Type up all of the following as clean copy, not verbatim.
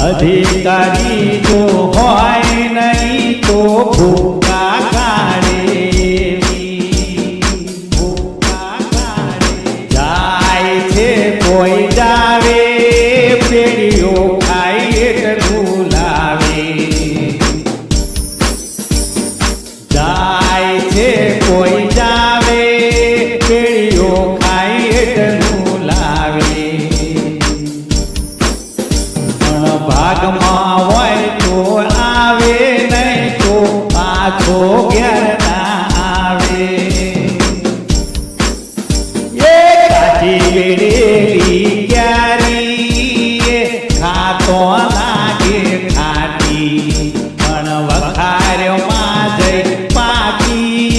અધિકારી જો હોય નહીં તો ભૂકા કાઢે જાય છે કોઈ જાવે પેડીઓ ખાઈ એટલું લાવે જાય છે કોઈ જાવે પેડીઓ ખાઈ એટલું લાવે ભાગમાં હોય તો આવે નહીં તો પાછો ઘેર ના આવે એ કાચી વેડેલી ક્યારી ખાતો લાગે ખાટી પણ વખાર્યોમાં જઈ પાકી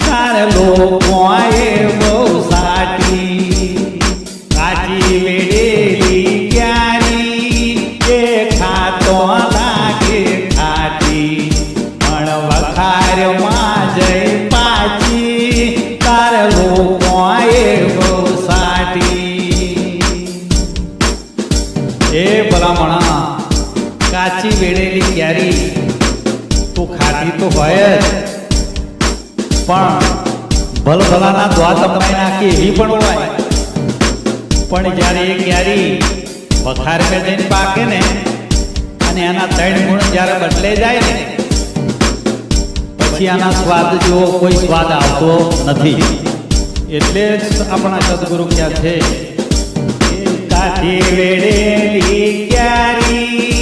તાર લોકો એ બહુ સાટી કાચી વેડેલી ખાતો લાગે ખાટી પણ વખાર્યોમાં જઈ પાછી તાર લોકો એ બહુ સાટી એ ભલામણા કાચી વેડેલી ક્યારી તો ખાટી તો હોય જ પણ ભલભલાના દ્વા તપાઈ નાખી એવી પણ હોય પણ જ્યારે એ ક્યારી વખાર કે જઈને પાકે ને અને એના 3 ગુણ જ્યારે બદલે જાય ને પછી આના સ્વાદ જેવો કોઈ સ્વાદ આવતો નથી એટલે જ આપણા સદગુરુ ક્યાં છે કાચી વેડેલી ક્યારી